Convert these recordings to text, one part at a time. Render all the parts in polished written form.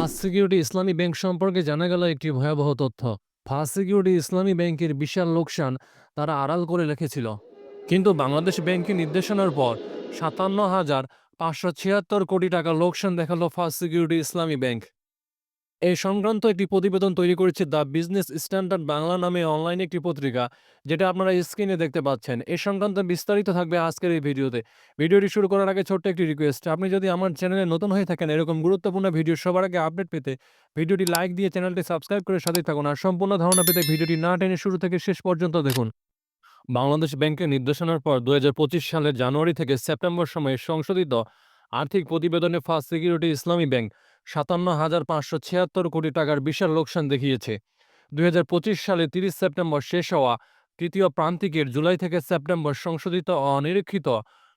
First security ইসলামী bank সম্পর্কে জানা গেল একটি ভয়াবহ তথ্য। ফার্স্ট সিকিউরিটি ইসলামী ব্যাংকের বিশাল লোকসান তারা আড়াল করে রেখেছিল। কিন্তু বাংলাদেশ ব্যাংকের নির্দেশনার পর ৫৭,৫৭৬ টাকা লোকসান দেখালো ফার্স্ট সিকিউরিটি ইসলামী ব্যাংক। এই সংক্রান্ত একটি প্রতিবেদন তৈরি করেছে দ্য বিজনেস স্ট্যান্ডার্ড বাংলা নামে অনলাইন একটি পত্রিকা, যেটা আপনারা স্ক্রিনে দেখতে পাচ্ছেন। এ সংক্রান্ত বিস্তারিত থাকবে আজকের এই ভিডিওতে। ভিডিওটি শুরু করার আগে ছোট্ট একটি রিকোয়েস্ট, আপনি যদি আমার চ্যানেলে নতুন হয়ে থাকেন এরকম গুরুত্বপূর্ণ ভিডিও সবার আগে আপডেট পেতে ভিডিওটি লাইক দিয়ে চ্যানেলটি সাবস্ক্রাইব করে সাথে থাকুন। আর সম্পূর্ণ ধারণা পেতে ভিডিওটি না টেনে শুরু থেকে শেষ পর্যন্ত দেখুন। বাংলাদেশ ব্যাংকের নির্দেশনার পর ২০২৫ সালের জানুয়ারি থেকে সেপ্টেম্বর সময়ে সংশোধিত আর্থিক প্রতিবেদনে ফার্স্ট সিকিউরিটি ইসলামী ব্যাংক ৫৭,৫৭৬ কোটি টাকার বিশাল লোকসান দেখিয়েছে। ২০২৫ সালে ৩০ সেপ্টেম্বর শেষ হওয়া তৃতীয় প্রান্তিকের জুলাই থেকে সেপ্টেম্বর সংশোধিত অনিরীক্ষিত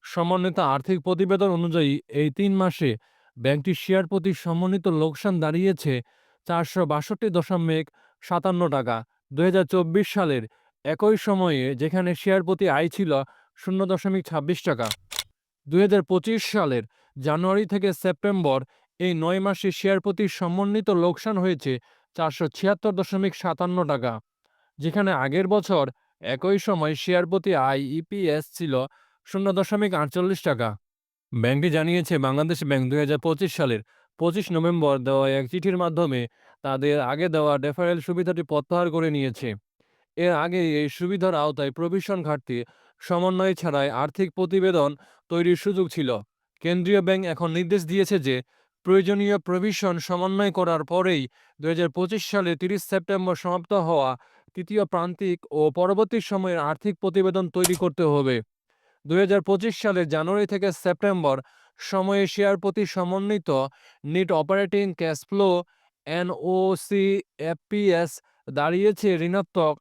সমন্বিত আর্থিক প্রতিবেদন অনুযায়ী এই ৩ মাসে ব্যাংকটির শেয়ার প্রতি সমন্বিত লোকসান দাঁড়িয়েছে ৪৬২.৫৭ টাকা। ২০২৪ সালের একই সময়ে যেখানে শেয়ার প্রতি আয় ছিল ০.২৬ টাকা। ২০২৫ সালের জানুয়ারি থেকে সেপ্টেম্বর এই ৯ মাসে শেয়ার প্রতি সমন্বিত লোকসান হয়েছে ৪৭৬.৫৭ টাকা, যেখানে আগের বছর একই সময় শেয়ার প্রতি আয় ইপিএস ছিল ০.৪৮ টাকা। ব্যাংকটি জানিয়েছে বাংলাদেশ ব্যাংক ২০২৫ সালের ২৫ নভেম্বর দেওয়া এক চিঠির মাধ্যমে তাদের আগে দেওয়া ডেফারেল সুবিধাটি প্রত্যাহার করে নিয়েছে। এর আগে এই সুবিধার আওতায় প্রভিশন ঘাটতি সমন্বয় ছাড়াই আর্থিক প্রতিবেদন তৈরির সুযোগ ছিল। কেন্দ্রীয় ব্যাংক এখন নির্দেশ দিয়েছে যে প্রয়োজনীয় প্রভিশন সমন্বয় করার পরেই ২০২৫ সালে ৩০ সেপ্টেম্বর সমাপ্ত হওয়া তৃতীয় প্রান্তিক ও পরবর্তী সময়ের আর্থিক প্রতিবেদন তৈরি করতে হবে। ২০২৫ সালের জানুয়ারি থেকে সেপ্টেম্বর সময়ে শেয়ার প্রতি সমন্বিত net operating cash flow NOCFPS দাঁড়িয়েছে ঋণাত্মক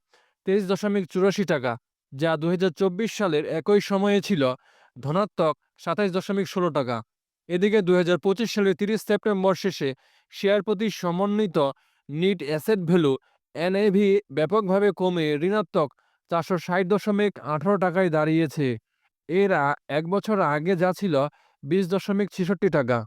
২৩.৮৪ টাকা, যা ২০২৪ সালের একই সময়ে ছিল ধনাত্মক ২৭.১৬ টাকা। এদিকে ২০২৫ সালের ৩০ সেপ্টেম্বর শেষে শেয়ার প্রতি সমন্বিত নিট অ্যাসেট ভ্যালু NAV ব্যাপকভাবে কমে ঋণাত্মক ৪৬০.১৮ টাকায় দাঁড়িয়েছে। এর এক বছর আগে যা ছিল ২০.৬৬ টাকা।